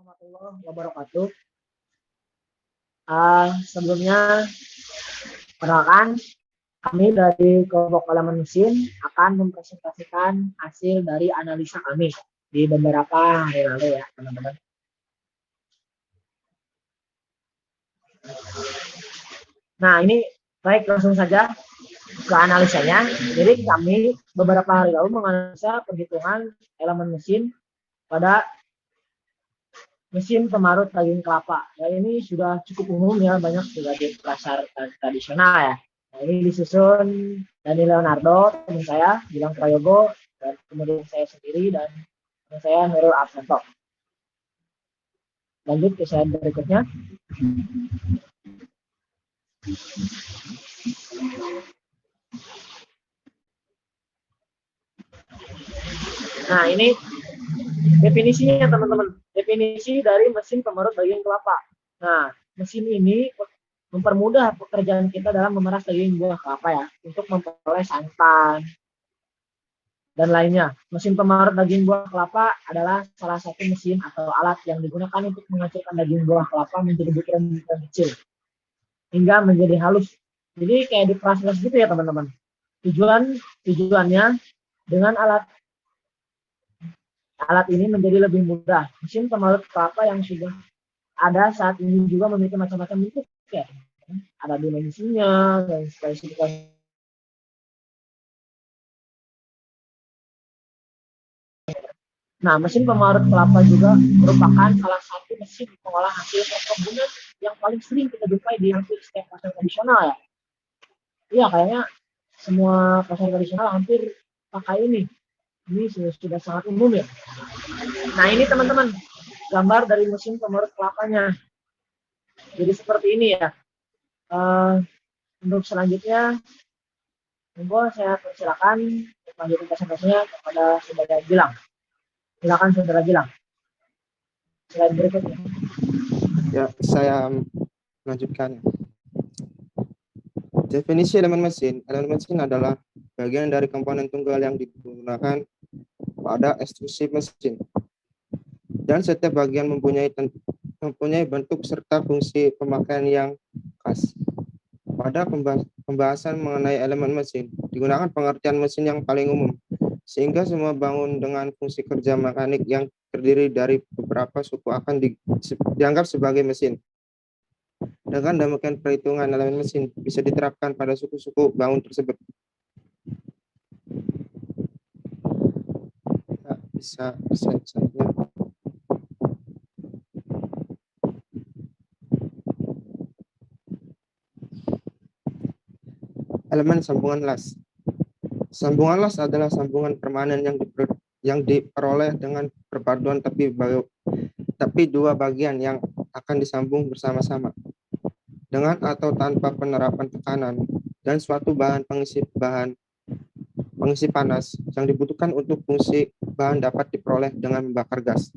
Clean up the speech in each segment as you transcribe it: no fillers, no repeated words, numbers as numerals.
warahmatullahi wabarakatuh. Sebelumnya, perkenalkan, kami dari kelompok halaman mesin akan mempresentasikan hasil dari analisa kami di beberapa hari lalu ya, teman-teman. Nah, ini baik langsung saja ke analisanya. Jadi kami beberapa hari lalu menganalisa perhitungan elemen mesin pada mesin pemarut daging kelapa. Ya, ini sudah cukup umum ya, banyak juga di pasar tradisional ya. Nah, ini disusun Dani Leonardo, teman saya, Gilang Prayogo, dan kemudian saya sendiri, dan teman saya Nurul Absanto. Lanjut ke slide berikutnya. Nah, ini definisinya teman-teman. Definisi dari mesin pemarut daging kelapa. Nah, mesin ini mempermudah pekerjaan kita dalam memeras daging buah kelapa ya, untuk memperoleh santan dan lainnya. Mesin pemarut daging buah kelapa adalah salah satu mesin atau alat yang digunakan untuk menghancurkan daging buah kelapa menjadi butiran-butiran kecil hingga menjadi halus. Jadi kayak diperas-peras gitu ya teman-teman. Tujuannya dengan alat ini menjadi lebih mudah. Mesin pemarut kelapa yang sudah ada saat ini juga memiliki macam-macam bentuk ya. Ada dimensinya dan spesifikasi. Nah, mesin pemarut kelapa juga merupakan salah satu mesin pengolah hasil perkebunan yang paling sering kita jumpai di hampir setiap pasar tradisional ya. Iya, kayaknya semua pasar tradisional hampir pakai ini. Ini sudah sangat umum ya. Nah, ini teman-teman, gambar dari mesin pemarut kelapanya. Jadi seperti ini ya. Untuk selanjutnya, monggo saya persilakan lanjutkan presentasinya kepada saudara Gilang. Silakan saudara Gilang. Slide berikutnya. Ya, saya melanjutkan. Definisi elemen mesin. Elemen mesin adalah bagian dari komponen tunggal yang digunakan pada ekstrusi mesin. Dan setiap bagian mempunyai bentuk serta fungsi pemakaian yang khas. Pada pembahasan mengenai elemen mesin, digunakan pengertian mesin yang paling umum, sehingga semua bangun dengan fungsi kerja mekanik yang terdiri dari beberapa suku akan dianggap sebagai mesin. Dengan demikian, perhitungan elemen mesin bisa diterapkan pada suku-suku bangun tersebut. Ya, bisa saja. Elemen sambungan las. Sambungan las adalah sambungan permanen yang diperoleh dengan perpaduan tapi dua bagian yang akan disambung bersama-sama dengan atau tanpa penerapan tekanan dan suatu bahan pengisi panas yang dibutuhkan untuk fungsi bahan dapat diperoleh dengan membakar gas.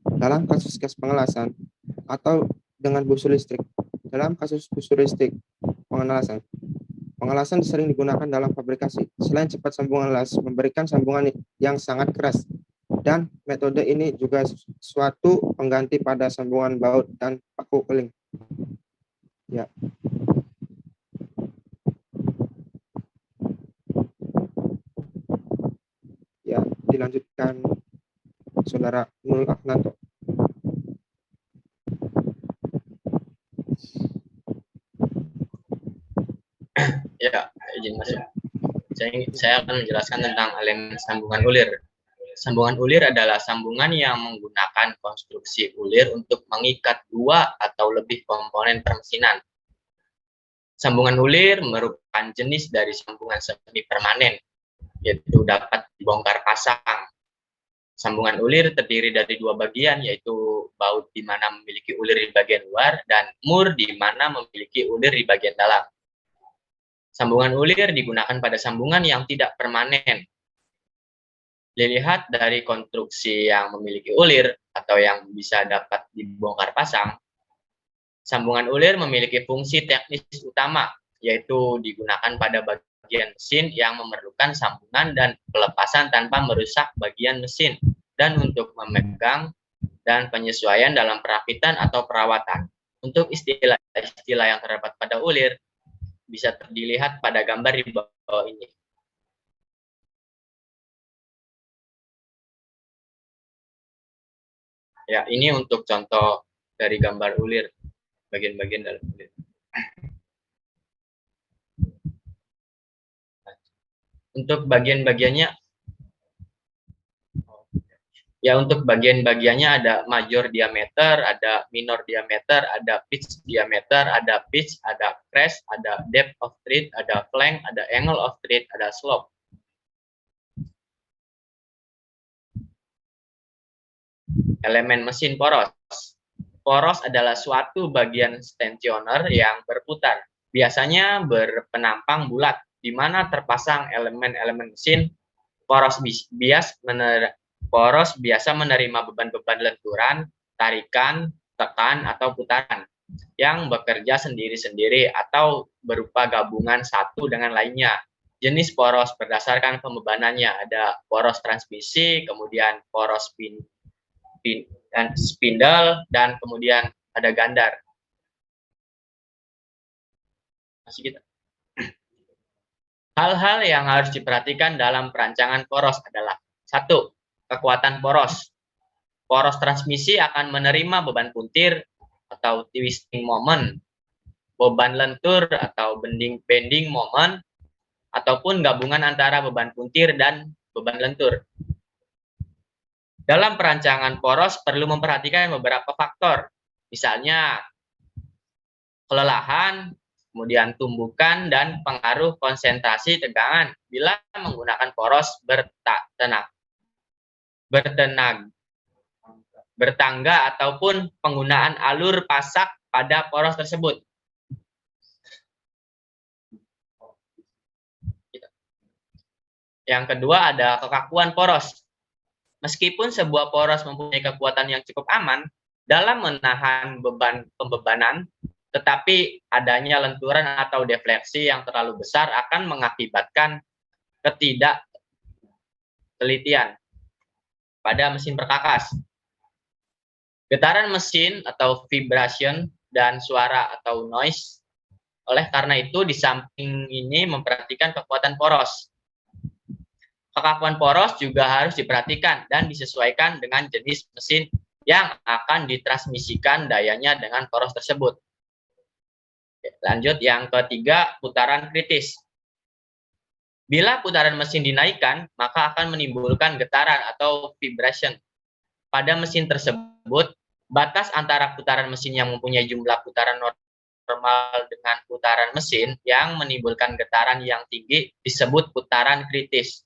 Dalam kasus gas pengelasan atau dengan busur listrik. Dalam kasus busur listrik pengelasan sering digunakan dalam fabrikasi. Selain cepat, sambungan las memberikan sambungan yang sangat keras, dan metode ini juga suatu pengganti pada sambungan baut dan paku keling. Ya. Ya, dilanjutkan Saudara Nurul Absanto. Ya, izin masuk. Saya akan menjelaskan tentang elemen sambungan ulir. Sambungan ulir adalah sambungan yang menggunakan konstruksi ulir untuk mengikat dua atau lebih komponen permesinan. Sambungan ulir merupakan jenis dari sambungan semi permanen, yaitu dapat dibongkar pasang. Sambungan ulir terdiri dari dua bagian, yaitu baut di mana memiliki ulir di bagian luar dan mur di mana memiliki ulir di bagian dalam. Sambungan ulir digunakan pada sambungan yang tidak permanen. Dilihat dari konstruksi yang memiliki ulir atau yang bisa dapat dibongkar pasang, sambungan ulir memiliki fungsi teknis utama, yaitu digunakan pada bagian mesin yang memerlukan sambungan dan pelepasan tanpa merusak bagian mesin, dan untuk memegang dan penyesuaian dalam perakitan atau perawatan. Untuk istilah-istilah yang terdapat pada ulir bisa dilihat pada gambar di bawah ini. Ya, ini untuk contoh dari gambar ulir, bagian-bagian dalam ulir. Untuk bagian-bagiannya, ya untuk bagian-bagiannya ada major diameter, ada minor diameter, ada pitch diameter, ada pitch, ada crest, ada depth of thread, ada flank, ada angle of thread, ada slope. Elemen mesin poros. Poros adalah suatu bagian stensioner yang berputar, biasanya berpenampang bulat, di mana terpasang elemen-elemen mesin. Poros biasa menerima beban-beban lenturan, tarikan, tekan, atau putaran yang bekerja sendiri-sendiri atau berupa gabungan satu dengan lainnya. Jenis poros berdasarkan pembebanannya, ada poros transmisi, kemudian poros spindle, dan kemudian ada gandar. Masih kita. Hal-hal yang harus diperhatikan dalam perancangan poros adalah: 1. Kekuatan poros. Poros transmisi akan menerima beban puntir atau twisting moment, beban lentur atau bending moment, ataupun gabungan antara beban puntir dan beban lentur. Dalam perancangan poros perlu memperhatikan beberapa faktor, misalnya kelelahan, kemudian tumbukan, dan pengaruh konsentrasi tegangan bila menggunakan poros bertangga ataupun penggunaan alur pasak pada poros tersebut. Yang kedua ada kekakuan poros. Meskipun sebuah poros mempunyai kekuatan yang cukup aman dalam menahan beban pembebanan, tetapi adanya lenturan atau defleksi yang terlalu besar akan mengakibatkan ketidaktelitian pada mesin perkakas. Getaran mesin atau vibration dan suara atau noise. Oleh karena itu, di samping ini memperhatikan kekuatan poros. Kekakuan poros juga harus diperhatikan dan disesuaikan dengan jenis mesin yang akan ditransmisikan dayanya dengan poros tersebut. Lanjut, yang ketiga, putaran kritis. Bila putaran mesin dinaikkan, maka akan menimbulkan getaran atau vibration. Pada mesin tersebut, batas antara putaran mesin yang mempunyai jumlah putaran normal dengan putaran mesin yang menimbulkan getaran yang tinggi disebut putaran kritis.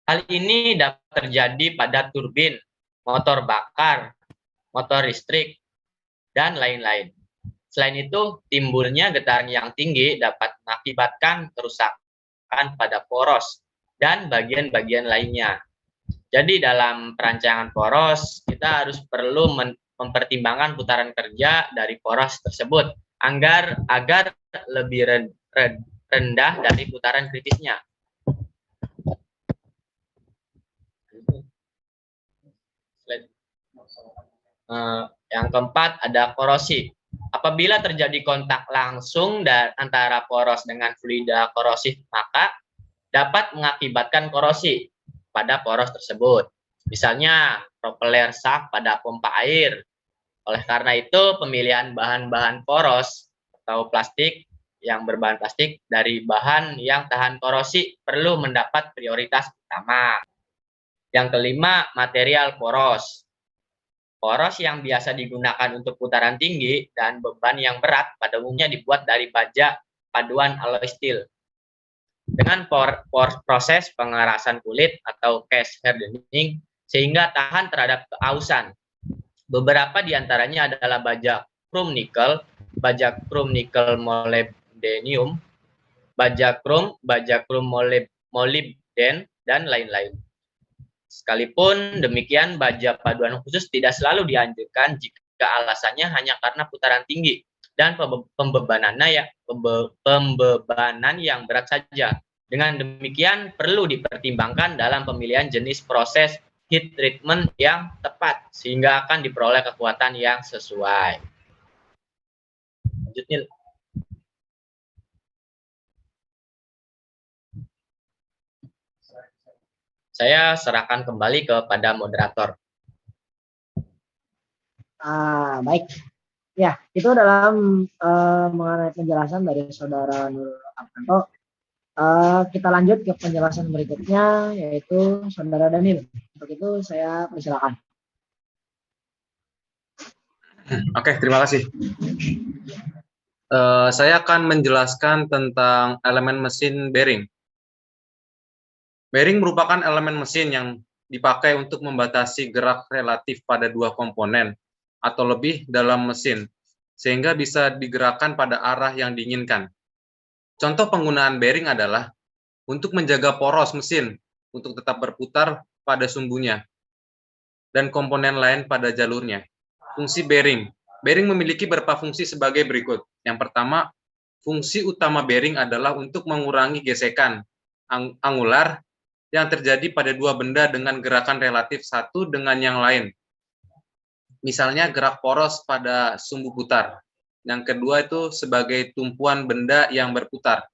Hal ini dapat terjadi pada turbin, motor bakar, motor listrik, dan lain-lain. Selain itu, timbulnya getaran yang tinggi dapat mengakibatkan kerusakan pada poros dan bagian-bagian lainnya. Jadi dalam perancangan poros, kita harus perlu mempertimbangkan putaran kerja dari poros tersebut agar lebih rendah dari putaran kritisnya. Yang keempat ada korosi. Apabila terjadi kontak langsung antara poros dengan fluida korosif, maka dapat mengakibatkan korosi pada poros tersebut. Misalnya propeller sak pada pompa air. Oleh karena itu, pemilihan bahan-bahan poros atau plastik yang berbahan plastik dari bahan yang tahan korosi perlu mendapat prioritas utama. Yang kelima, material poros. Poros yang biasa digunakan untuk putaran tinggi dan beban yang berat pada umumnya dibuat dari baja paduan alloy steel. Dengan proses pengerasan kulit atau cast hardening sehingga tahan terhadap keausan. Beberapa di antaranya adalah baja chrome nickel molybdenium, baja chrome molybden, dan lain-lain. Sekalipun demikian, baja paduan khusus tidak selalu dianjurkan jika alasannya hanya karena putaran tinggi dan pembebanan yang berat saja. Dengan demikian, perlu dipertimbangkan dalam pemilihan jenis proses heat treatment yang tepat sehingga akan diperoleh kekuatan yang sesuai. Lanjutnya. Saya serahkan kembali kepada moderator. Baik. Ya, itu dalam mengenai penjelasan dari Saudara Nurul Arkanto. Kita lanjut ke penjelasan berikutnya, yaitu Saudara Daniel. Untuk itu saya persilakan. Oke, terima kasih. Saya akan menjelaskan tentang elemen mesin bearing. Bearing merupakan elemen mesin yang dipakai untuk membatasi gerak relatif pada dua komponen atau lebih dalam mesin, sehingga bisa digerakkan pada arah yang diinginkan. Contoh penggunaan bearing adalah untuk menjaga poros mesin untuk tetap berputar pada sumbunya, dan komponen lain pada jalurnya. Fungsi bearing. Bearing memiliki beberapa fungsi sebagai berikut. Yang pertama, fungsi utama bearing adalah untuk mengurangi gesekan angular yang terjadi pada dua benda dengan gerakan relatif satu dengan yang lain. Misalnya gerak poros pada sumbu putar. Yang kedua itu sebagai tumpuan benda yang berputar.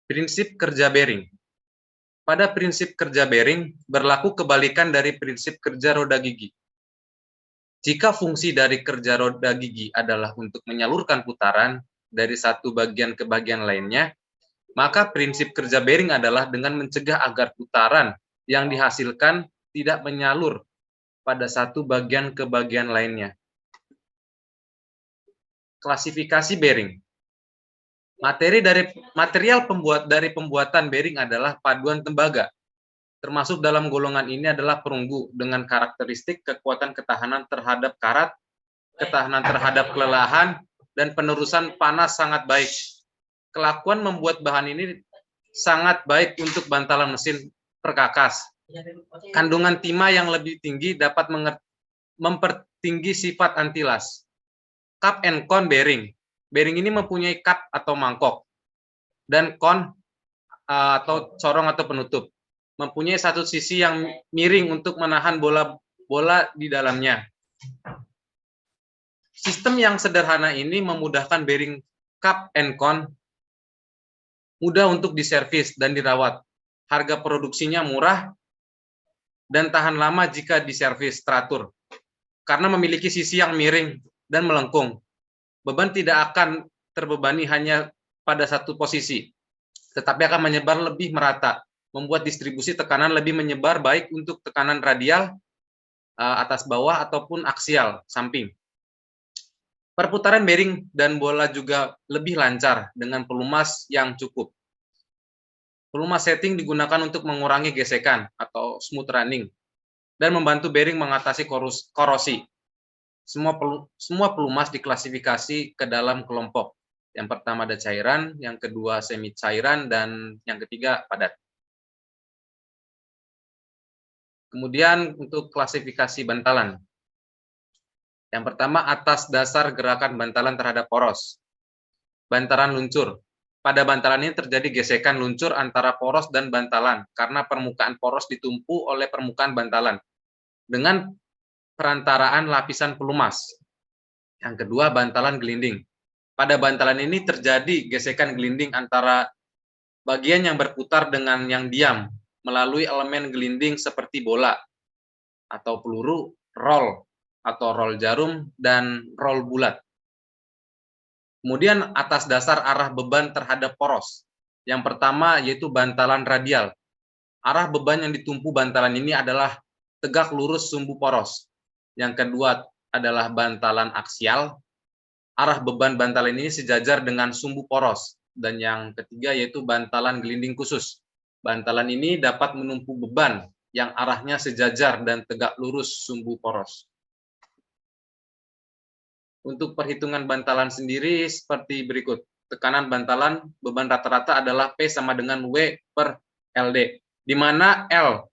Prinsip kerja bearing. Pada prinsip kerja bearing, berlaku kebalikan dari prinsip kerja roda gigi. Jika fungsi dari kerja roda gigi adalah untuk menyalurkan putaran dari satu bagian ke bagian lainnya, maka prinsip kerja bearing adalah dengan mencegah agar putaran yang dihasilkan tidak menyalur pada satu bagian ke bagian lainnya. Klasifikasi bearing. Material pembuatan bearing adalah paduan tembaga. Termasuk dalam golongan ini adalah perunggu dengan karakteristik kekuatan ketahanan terhadap karat, ketahanan terhadap kelelahan, dan penerusan panas sangat baik. Kelakuan membuat bahan ini sangat baik untuk bantalan mesin perkakas. Kandungan timah yang lebih tinggi dapat mempertinggi sifat antilas. Cup and cone bearing. Bearing ini mempunyai cup atau mangkok dan cone atau corong atau penutup. Mempunyai satu sisi yang miring untuk menahan bola di dalamnya. Sistem yang sederhana ini memudahkan bearing cup and cone mudah untuk diservis dan dirawat. Harga produksinya murah dan tahan lama jika diservis teratur. Karena memiliki sisi yang miring dan melengkung, beban tidak akan terbebani hanya pada satu posisi, tetapi akan menyebar lebih merata, membuat distribusi tekanan lebih menyebar baik untuk tekanan radial, atas bawah, ataupun aksial, samping. Perputaran bearing dan bola juga lebih lancar dengan pelumas yang cukup. Pelumas setting digunakan untuk mengurangi gesekan atau smooth running dan membantu bearing mengatasi korosi. Semua pelumas diklasifikasi ke dalam kelompok. Yang pertama ada cairan, yang kedua semi cairan, dan yang ketiga padat. Kemudian untuk klasifikasi bantalan. Yang pertama, atas dasar gerakan bantalan terhadap poros. Bantalan luncur. Pada bantalan ini terjadi gesekan luncur antara poros dan bantalan karena permukaan poros ditumpu oleh permukaan bantalan dengan perantaraan lapisan pelumas. Yang kedua, bantalan gelinding. Pada bantalan ini terjadi gesekan gelinding antara bagian yang berputar dengan yang diam melalui elemen gelinding seperti bola atau peluru, roll atau roll jarum, dan roll bulat. Kemudian atas dasar arah beban terhadap poros. Yang pertama yaitu bantalan radial. Arah beban yang ditumpu bantalan ini adalah tegak lurus sumbu poros. Yang kedua adalah bantalan aksial. Arah beban bantalan ini sejajar dengan sumbu poros. Dan yang ketiga yaitu bantalan gelinding khusus. Bantalan ini dapat menumpu beban yang arahnya sejajar dan tegak lurus sumbu poros. Untuk perhitungan bantalan sendiri seperti berikut. Tekanan bantalan, beban rata-rata adalah P sama dengan W per LD, di mana L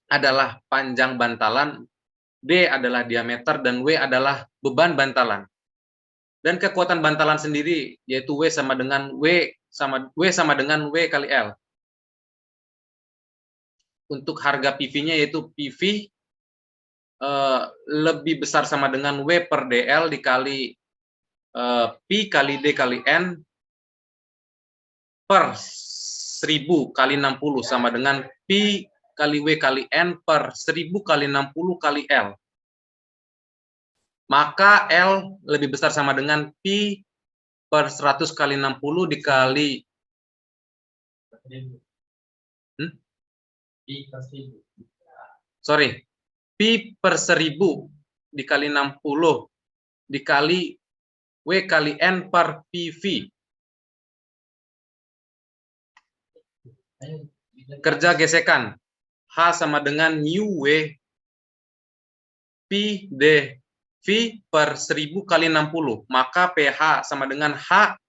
adalah panjang bantalan, D adalah diameter, dan W adalah beban bantalan. Dan kekuatan bantalan sendiri, yaitu W sama dengan W sama dengan W kali L. Untuk harga PV-nya yaitu PV lebih besar sama dengan W per DL dikali P kali D kali N per 1000 kali 60 sama dengan P kali W kali N per 1000 kali 60 kali L. Maka L lebih besar sama dengan P per 100 kali 60 dikali sorry, P per 1000 dikali 60 dikali W kali N per PV. Kerja gesekan H sama dengan mu W P D V per 1000 kali 60, maka PH sama dengan H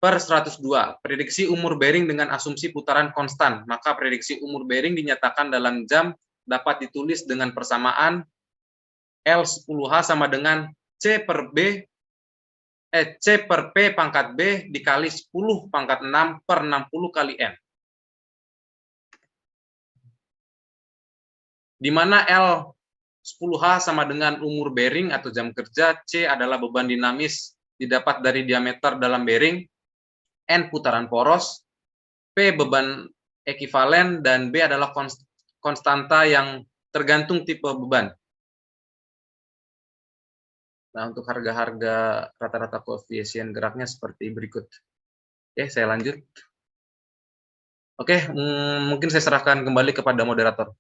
per 102. Prediksi umur bearing dengan asumsi putaran konstan, maka prediksi umur bearing dinyatakan dalam jam dapat ditulis dengan persamaan L10H sama dengan C per P pangkat B dikali 10 pangkat 6 per 60 kali N. Di mana L10H sama dengan umur bearing atau jam kerja, C adalah beban dinamis didapat dari diameter dalam bearing, N putaran poros, P beban ekivalen, dan B adalah konstanta yang tergantung tipe beban. Nah, untuk harga-harga rata-rata koefisien geraknya seperti berikut. Oke, saya lanjut. Oke, mungkin saya serahkan kembali kepada moderator.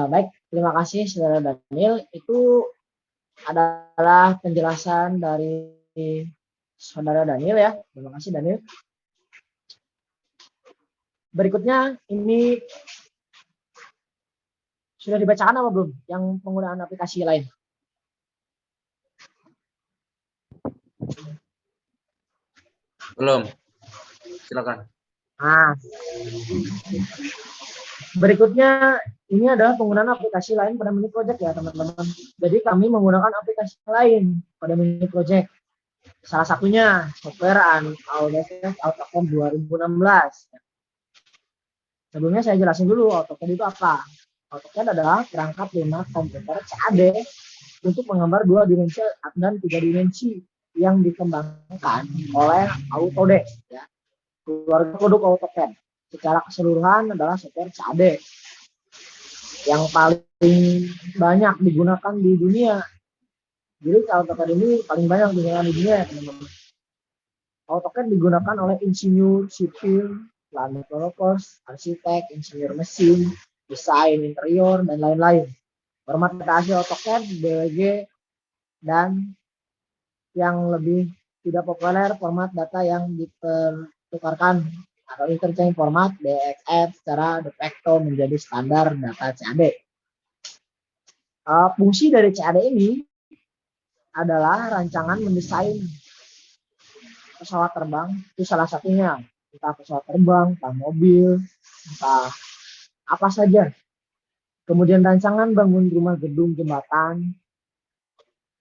Baik, terima kasih Saudara Daniel. Itu adalah penjelasan dari Saudara Daniel ya. Terima kasih Daniel. Berikutnya ini sudah dibacakan apa belum yang penggunaan aplikasi lain? Belum. Silakan. Berikutnya ini adalah penggunaan aplikasi lain pada mini project ya teman-teman. Jadi kami menggunakan aplikasi lain pada mini project. Salah satunya software Autodesk AutoCAD 2016. Sebelumnya saya jelasin dulu AutoCAD itu apa. AutoCAD adalah perangkat lunak komputer CAD untuk menggambar 2 dimensi dan 3 dimensi yang dikembangkan oleh Autodesk. Ya. Keluarga produk AutoCAD secara keseluruhan adalah software CAD yang paling banyak digunakan di dunia. Jadi AutoCAD ini paling banyak digunakan di dunia, teman-teman. AutoCAD digunakan oleh insinyur, sipil, land developers, arsitek, insinyur mesin, desain interior, dan lain-lain. Format data hasil AutoCAD, DWG, dan yang lebih tidak populer, format data yang dipertukarkan atau interchange format DXF secara de facto menjadi standar data CAD. Fungsi dari CAD ini adalah rancangan mendesain pesawat terbang, itu salah satunya. Entah pesawat terbang, entah mobil, entah apa saja. Kemudian rancangan bangun rumah, gedung, jembatan.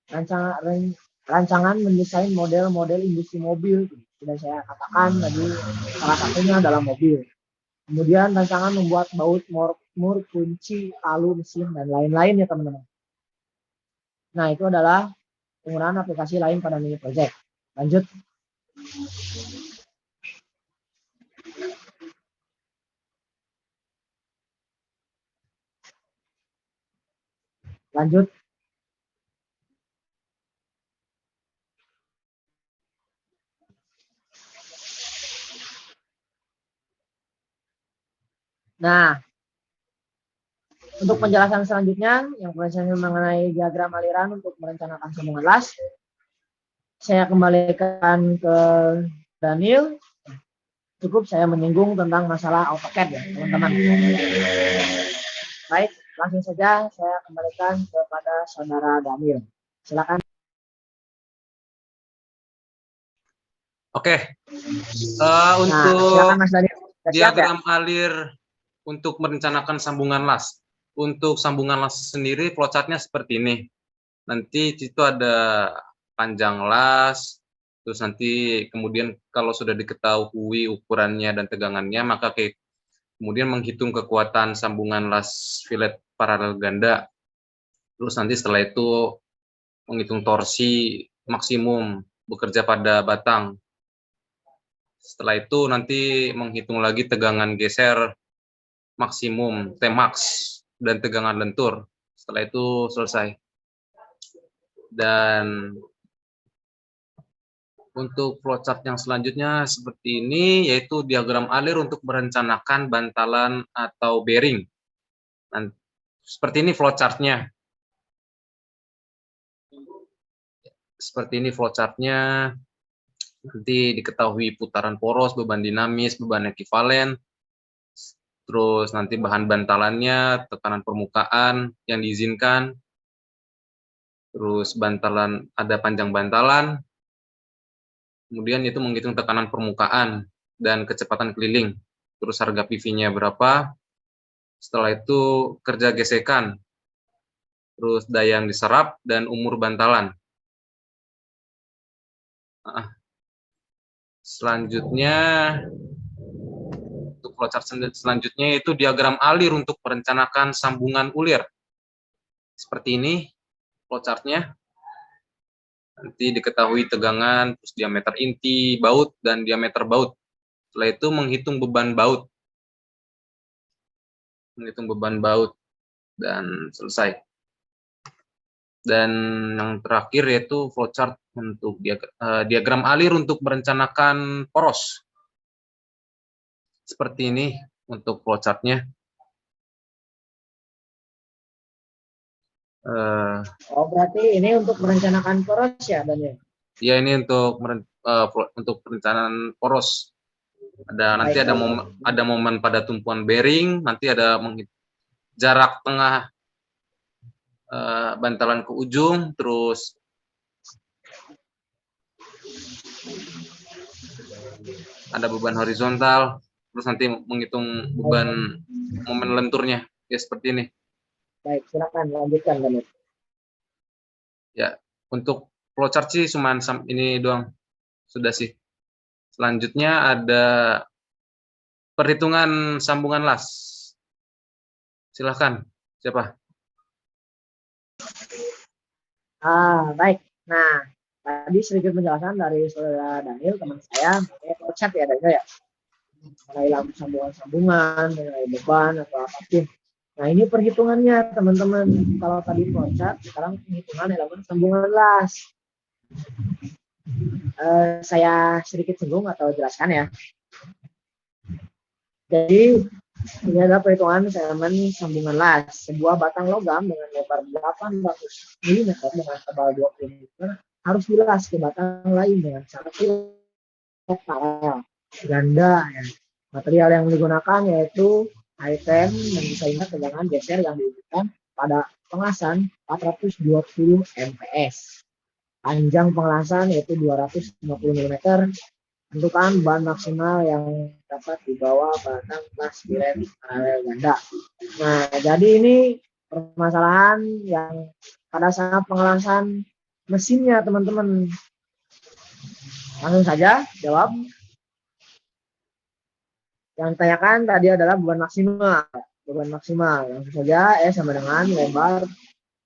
Rancangan mendesain model-model industri mobil. Sudah saya katakan tadi, salah satunya adalah mobil. Kemudian rancangan membuat baut, mur, kunci, palu, mesin, dan lain-lain ya teman-teman. Nah, itu adalah penggunaan aplikasi lain pada mini project. Lanjut. Nah, untuk penjelasan selanjutnya yang penjelasan mengenai diagram aliran untuk merencanakan sambungan las, saya kembalikan ke Daniel. Cukup saya menyinggung tentang masalah AutoCAD ya teman-teman. Baik, langsung saja saya kembalikan kepada Saudara Daniel. Silakan. Oke. Untuk silakan Mas Daniel. Diagram alir untuk merencanakan sambungan las. Untuk sambungan las sendiri flowchartnya seperti ini. nanti itu ada panjang las, terus nanti kemudian kalau sudah diketahui ukurannya dan tegangannya, maka kemudian menghitung kekuatan sambungan las fillet paralel ganda. Terus nanti setelah itu menghitung torsi maksimum bekerja pada batang. Setelah itu nanti menghitung lagi tegangan geser maksimum, Tmax, dan tegangan lentur. Setelah itu selesai. Dan untuk flowchart yang selanjutnya seperti ini, yaitu diagram alir untuk merencanakan bantalan atau bearing. Dan seperti ini flowchartnya. Seperti ini flowchartnya. Nanti diketahui putaran poros, beban dinamis, beban ekivalen, terus nanti bahan bantalannya, tekanan permukaan yang diizinkan, terus bantalan, ada panjang bantalan, kemudian itu menghitung tekanan permukaan dan kecepatan keliling, terus harga PV-nya berapa, setelah itu kerja gesekan, terus daya yang diserap, dan umur bantalan. Selanjutnya, untuk flowchart selanjutnya itu diagram alir untuk merencanakan sambungan ulir. Seperti ini flowchartnya. Nanti diketahui tegangan, terus diameter inti baut dan diameter baut. Setelah itu menghitung beban baut. Menghitung beban baut dan selesai. Dan yang terakhir yaitu flowchart untuk diagram alir untuk merencanakan poros. Seperti ini untuk flowchartnya. Oh, berarti ini untuk merencanakan poros ya, Daniel? Ya, ini untuk perencanaan poros. Nanti ada momen pada tumpuan bearing, nanti ada jarak tengah bantalan ke ujung, terus ada beban horizontal, terus nanti menghitung beban momen lenturnya, ya seperti ini. Baik, silakan lanjutkan, Daniel. Ya, untuk flowchart sih cuma ini doang, sudah sih. Selanjutnya ada perhitungan sambungan las. Silahkan, siapa? Baik. Nah, tadi sedikit penjelasan dari saudara Daniel, teman saya, mengenai flowchart ya, Daniel ya. Mengenai sambungan-sambungan, mengenai beban atau apapun. Nah, ini perhitungannya, teman-teman. Kalau tadi flowchart, sekarang perhitungan elemen sambungan las. Saya sedikit singgung atau jelaskan ya. Jadi, ini adalah perhitungan elemen sambungan las. Sebuah batang logam dengan lebar 800 mm dengan tebal 20 mm harus dilas ke batang lain dengan cara paralel ganda. Ya. Material yang digunakan yaitu item dan bisa ingat tegangan geser yang dibutuhkan pada pengelasan 420 mps. Panjang pengelasan yaitu 250 mm. Tentukan bahan maksimal yang dapat dibawa batang las fillet paralel ganda. Nah, jadi ini permasalahan yang pada saat pengelasan mesinnya, teman-teman. Langsung saja jawab. Yang ditanyakan tadi adalah beban maksimal. Beban maksimal. Langsung saja sama dengan lebar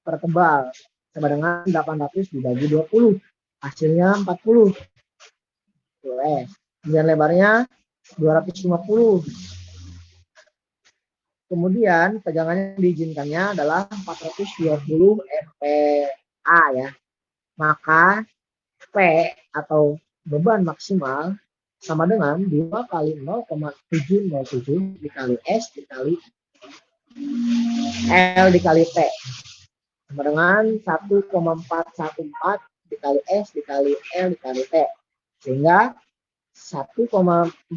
per tebal. Sama dengan 800 dibagi 20. Hasilnya 40. Kemudian lebarnya 250. Kemudian tegangannya diizinkannya adalah 420 MPa ya. Maka P atau beban maksimal sama dengan 2 kali 0,707 dikali S dikali L dikali T. Sama dengan 1,414 dikali S dikali L dikali T. Sehingga 1,414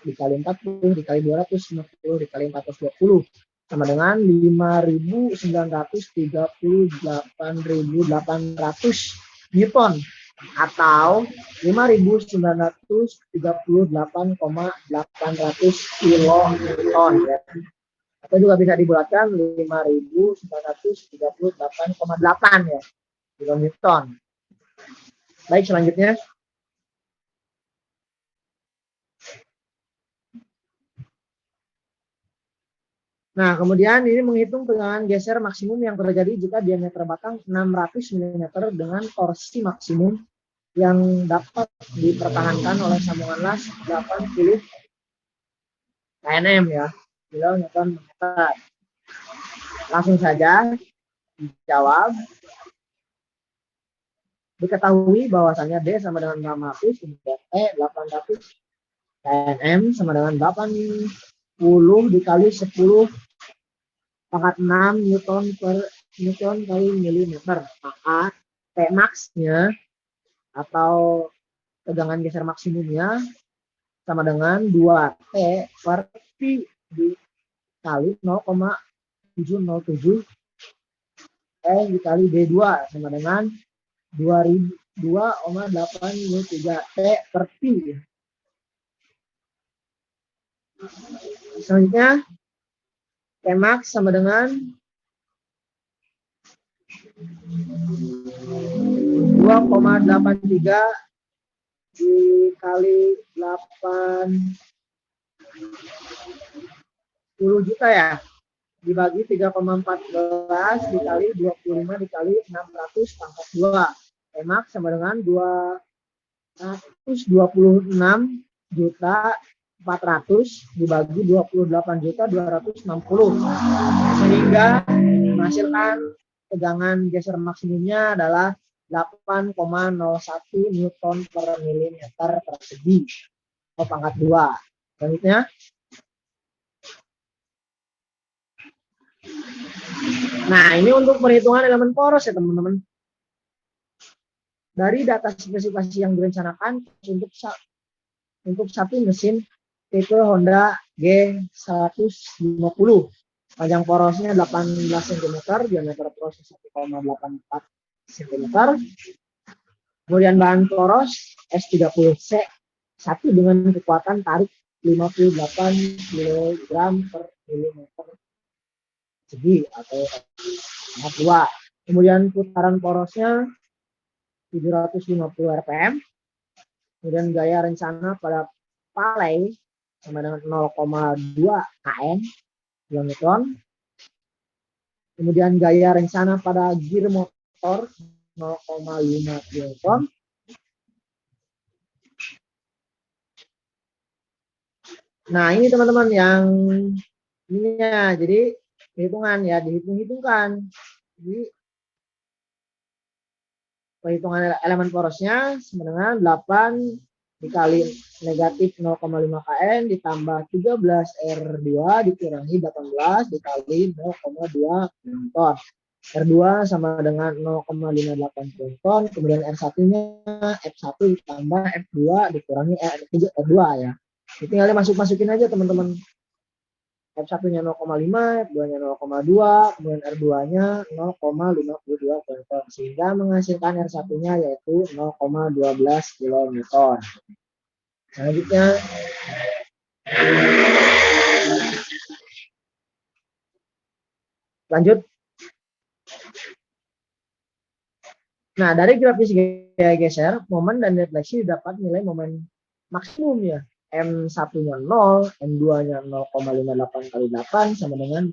dikali 40 dikali 250 dikali 420 sama dengan 5.938.800 Newton atau 5.938,800 kilonewton ya. Atau juga bisa dibulatkan 5.938,8 ya kilonewton. Baik, selanjutnya. Nah, kemudian ini menghitung tegangan geser maksimum yang terjadi jika diameter batang 600 mm dengan torsi maksimum yang dapat dipertahankan oleh sambungan las 80 kNm ya, kilonewton meter. Langsung saja dijawab. Diketahui bahwasannya D sama dengan 600, kemudian E 800 kNm sama dengan 80 dikali 10 pangkat 6 Newton kali milimeter. Maka T max-nya atau tegangan geser maksimumnya sama dengan 2T per Pi dikali 0,707 E dikali D2 sama dengan 2,83 T per Pi. Selanjutnya Tmax sama dengan 2,83 dikali 80 juta ya, dibagi 3,14 dikali 25 dikali 600 pangkat 2. Tmax sama dengan 226 juta 400 dibagi 28 juta 260, sehingga menghasilkan tegangan geser maksimumnya adalah 8,01 Newton per milimeter persegi atau pangkat 2. Selanjutnya, nah ini untuk perhitungan elemen poros ya teman-teman. Dari data spesifikasi yang direncanakan untuk satu mesin tipe Honda G150, panjang porosnya 18 cm, diameter porosnya 1,84 cm, kemudian bahan poros S30C 1 dengan kekuatan tarik 58 kg per milimeter segi atau 2. Kemudian putaran porosnya 750 rpm, kemudian gaya rencana pada palai sama dengan 0,2 kN kilonewton. Kemudian gaya rencana pada gear motor 0,5 kilonewton. Nah, ini teman-teman yang ininya, jadi perhitungan ya, dihitung-hitungkan. Jadi perhitungan elemen porosnya sama dengan 8 dikali negatif 0,5 kN ditambah 13 R2 dikurangi 18 dikali 0,2 kilonewton. R2 sama dengan 0,58 kilonewton, kemudian R1-nya F1 ditambah F2 dikurangi R2 ya. Jadi tinggal masukin aja teman-teman. F1-nya 0,5, F2-nya 0,2, kemudian R2-nya 0,52 kilonewton, sehingga menghasilkan R1-nya yaitu 0,12 kilonewton. Selanjutnya, lanjut. Nah, dari grafis gaya geser, momen dan defleksi didapat nilai momen maksimum ya. M1-nya 0, M2-nya 0,58 kali 8 sama dengan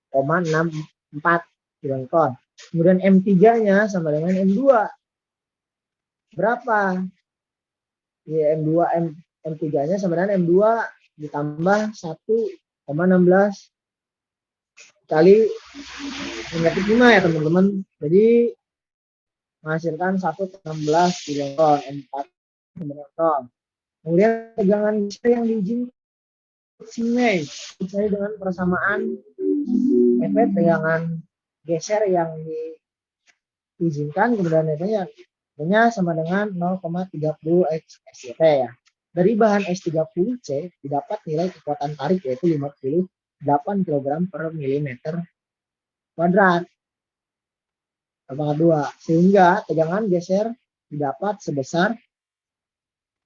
4,64 kilonewton. Kemudian M3-nya sama dengan M2. Berapa? Ya, M3-nya sama dengan M2 ditambah 1,16 kali negatif 5 ya teman-teman. Jadi menghasilkan 1,16 kilonewton, M4 kilonewton. Kemudian tegangan geser yang diizinkan sesuai dengan persamaan efek tegangan geser yang diizinkan, kemudian efeknya sama dengan 0,30 SCT ya. Dari bahan S30C didapat nilai kekuatan tarik yaitu 58 kg per milimeter kuadrat. Pangkat 2, sehingga tegangan geser didapat sebesar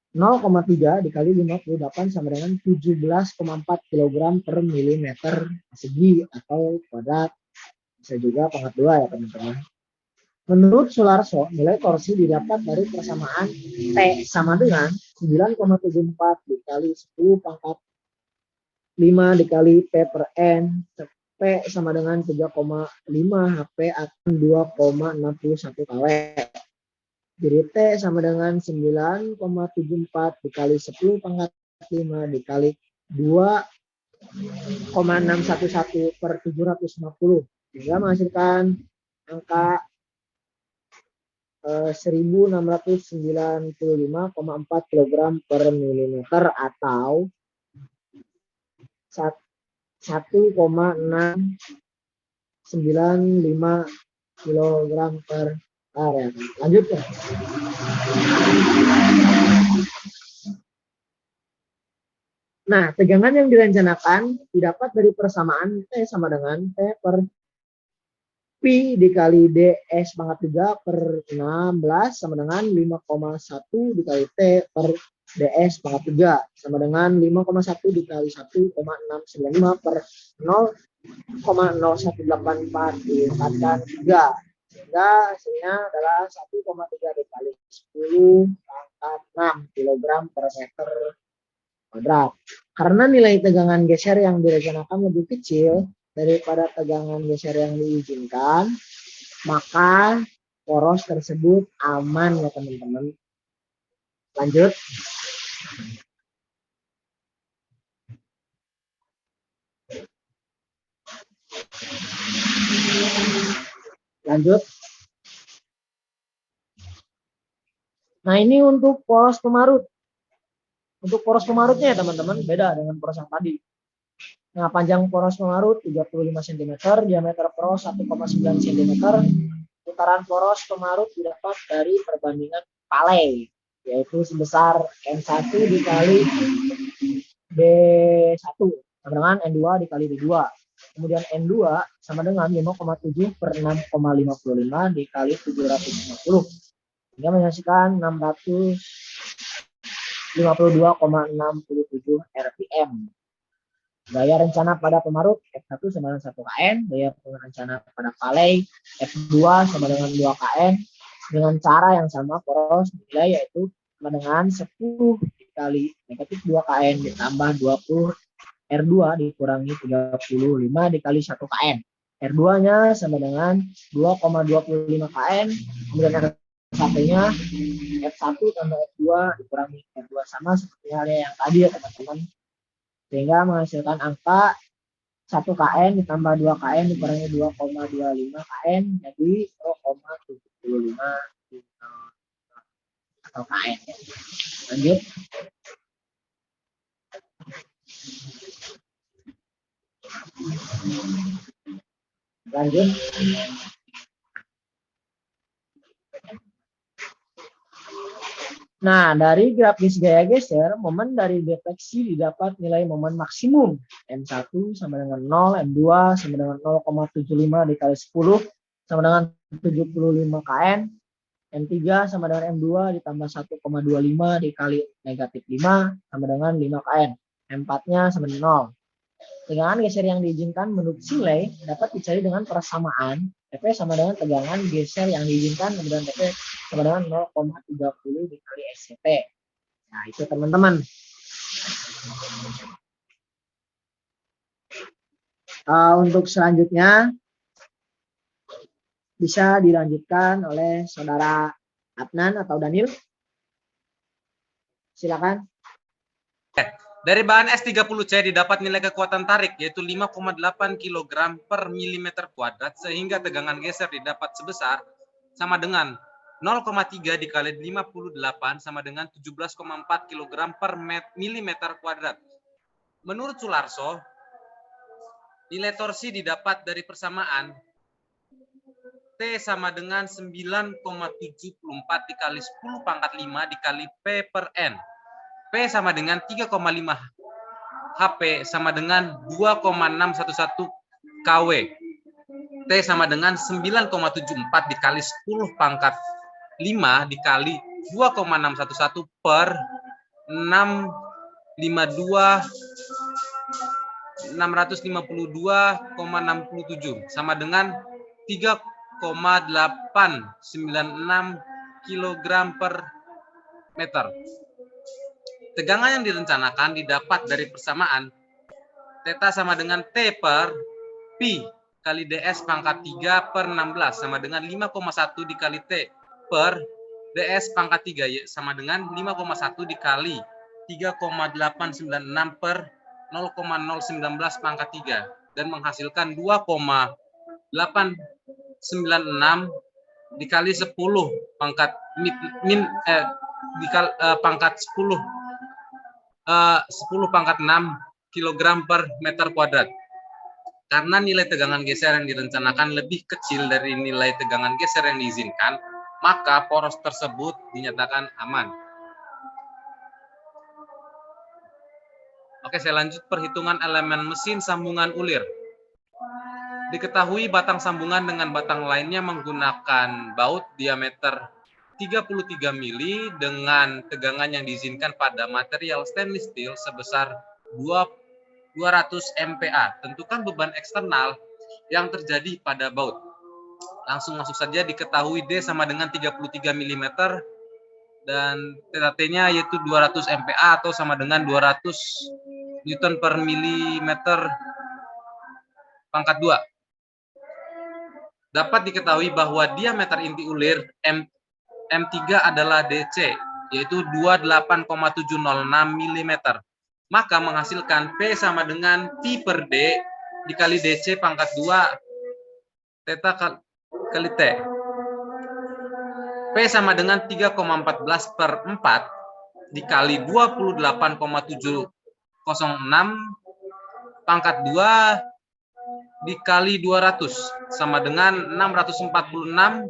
0,3 dikali 58 sama dengan 17,4 kg per milimeter persegi atau kuadrat. Bisa juga pangkat 2 ya teman-teman. Menurut Sularso, nilai torsi didapat dari persamaan T sama dengan 9,74 dikali 10 pangkat 5 dikali P per N. P sama dengan 3,5 HP akan 2,61 kW. Jadi T sama dengan 9,74 dikali 10 pangkat 5 dikali 2,611 per 750. Sehingga menghasilkan angka 1695,4 kg per milimeter atau 1,695 kg per area. Lanjut ya. Nah, tegangan yang direncanakan didapat dari persamaan T sama dengan T per Pi dikali DS pangkat 3 per 16 sama dengan 5,1 dikali T per DS pangkat 3 sama dengan 5,1 dikali 1,695 per 0,0184 dipangkat 3. Sehingga hasilnya adalah 1,3 dikali 10 pangkat 6 kg per meter kuadrat. Karena nilai tegangan geser yang direncanakan lebih kecil daripada tegangan geser yang diizinkan, maka poros tersebut aman ya teman-teman. Lanjut. Lanjut. Nah, ini untuk poros pemarut. Untuk poros pemarutnya ya teman-teman, beda dengan poros yang tadi. Nah, panjang poros pemarut 35 cm, diameter poros 1,9 cm. Putaran poros pemarut didapat dari perbandingan Paley, yaitu sebesar N1 dikali B1 sama dengan N2 dikali B2. Kemudian N2 sama dengan 5,7 per 6,55 dikali 750. Sehingga menghasilkan 652,67 RPM. Gaya rencana pada pemarut F1 sama dengan 1 kN, gaya rencana pada Paley F2 sama dengan 2 kN, dengan cara yang sama poros nilai yaitu sama dengan 10 dikali negatif 2 kN ditambah 20 R2 dikurangi 35 dikali 1 kN. R2-nya sama dengan 2,25 kN, kemudian R1-nya F1 tambah F2 dikurangi R2 sama seperti halnya yang tadi ya teman-teman. Sehingga menghasilkan angka 1 kN ditambah 2 kN dikurangi 2,25 kN jadi 0,75 atau kN. Lanjut. Lanjut. Nah, dari grafis gaya geser, momen dari defleksi didapat nilai momen maksimum. M1 sama dengan 0, M2 sama dengan 0,75 dikali 10 sama dengan 75 kN, M3 sama dengan M2 ditambah 1,25 dikali negatif 5 sama dengan 5 kN, M4-nya sama dengan 0. Tegangan geser yang diizinkan menurut Sinley dapat dicari dengan persamaan TP sama dengan tegangan geser yang diizinkan, kemudian TP sama dengan 0,30 dikali SCP. Nah, itu teman-teman. Untuk selanjutnya bisa dilanjutkan oleh saudara Adnan atau Daniel. Silakan. Dari bahan S30C didapat nilai kekuatan tarik yaitu 5,8 kg per milimeter kuadrat sehingga tegangan geser didapat sebesar sama dengan 0,3 dikali 58 sama dengan 17,4 kg per milimeter kuadrat. Menurut Sularso, nilai torsi didapat dari persamaan T sama dengan 9,74 dikali 10 pangkat 5 dikali P per N. P sama dengan 3,5 HP sama dengan 2,611 kW. T sama dengan 9,74 dikali 10 pangkat 5 dikali 2,611 per 652,67 sama dengan 3,896 kg per meter. Tegangan yang direncanakan didapat dari persamaan theta sama dengan T per Pi kali DS pangkat 3 per 16 sama dengan 5,1 dikali T per DS pangkat 3 sama dengan 5,1 dikali 3,896 per 0,019 pangkat 3 dan menghasilkan 2,896 dikali 10 pangkat pangkat 10 pangkat 6 kg per meter kuadrat. Karena nilai tegangan geser yang direncanakan lebih kecil dari nilai tegangan geser yang diizinkan, maka poros tersebut dinyatakan aman. Oke, saya lanjut perhitungan elemen mesin sambungan ulir. Diketahui batang sambungan dengan batang lainnya menggunakan baut diameter 33 mili dengan tegangan yang diizinkan pada material stainless steel sebesar 200 MPa. Tentukan beban eksternal yang terjadi pada baut. Langsung masuk saja, diketahui D sama dengan 33 mm dan T-nya yaitu 200 MPa atau sama dengan 200 Newton per milimeter pangkat 2. Dapat diketahui bahwa diameter inti ulir M3 adalah DC, yaitu 28,706 mm. Maka menghasilkan P sama dengan T per D dikali DC pangkat 2 theta kali T. P sama dengan 3,14 per 4 dikali 28,706 pangkat 2 dikali 200 sama dengan 646,86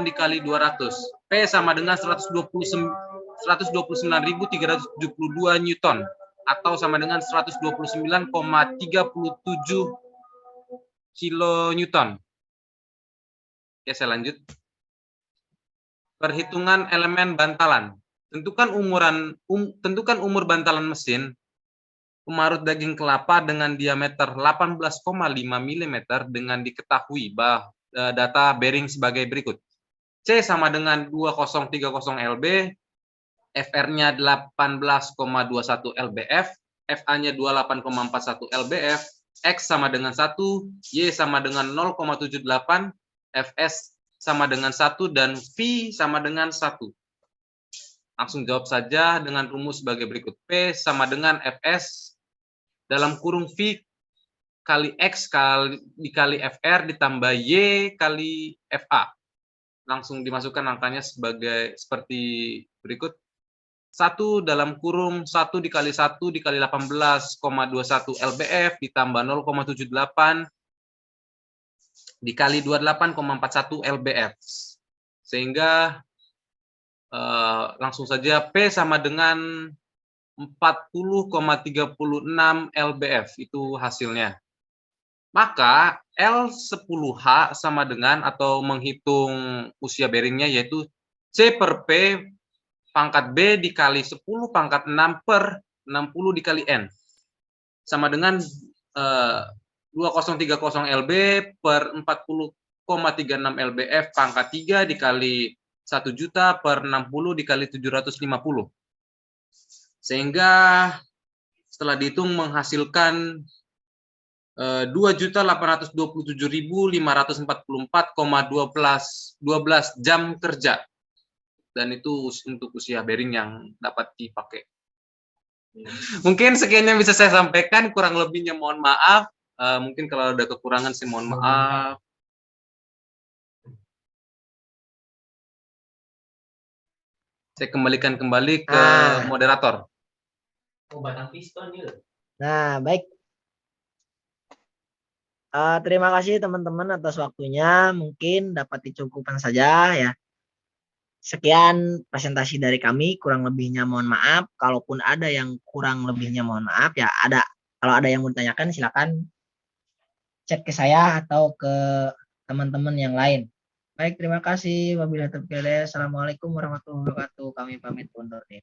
dikali 200. P sama dengan 129.372 Newton atau sama dengan 129,37 kilonewton. Oke, saya lanjut. Perhitungan elemen bantalan. Tentukan umur bantalan mesin pemarut daging kelapa dengan diameter 18,5 mm dengan diketahui data bearing sebagai berikut. C sama dengan 2030 lb, FR-nya 18,21 lbf, FA-nya 28,41 lbf, X sama dengan 1, Y sama dengan 0,78, Fs sama dengan 1, dan V sama dengan 1. Langsung jawab saja dengan rumus sebagai berikut. P sama dengan Fs dalam kurung V kali X dikali Fr ditambah Y kali Fa. Langsung dimasukkan angkanya seperti berikut. 1 dalam kurung 1 dikali 1 dikali 18,21 lbf ditambah 0,78 dikali 28,41 lbf. Sehingga langsung saja P sama dengan 40,36 lbf itu hasilnya. Maka L10H sama dengan atau menghitung usia bearingnya yaitu C per P pangkat B dikali 10 pangkat 6 per 60 dikali N. Sama dengan 2030 lb per 40,36 lbf pangkat 3 dikali 1 juta per 60 dikali 750. Sehingga setelah dihitung menghasilkan 2.827.544,12 jam kerja. Dan itu untuk usia bearing yang dapat dipakai. Mungkin sekian yang bisa saya sampaikan, kurang lebihnya mohon maaf. Mungkin kalau ada kekurangan saya mohon maaf. Saya kembalikan kembali ke moderator. Batang piston itu. Nah, baik. Terima kasih teman-teman atas waktunya. Mungkin dapat dicukupkan saja ya. Sekian presentasi dari kami, kurang lebihnya mohon maaf. Kalaupun ada yang kurang lebihnya mohon maaf ya. Kalau ada yang mau ditanyakan silakan chat ke saya atau ke teman-teman yang lain. Baik, terima kasih. Wabillahi taufiq wal hidayah. Assalamualaikum warahmatullahi wabarakatuh. Kami pamit undur diri.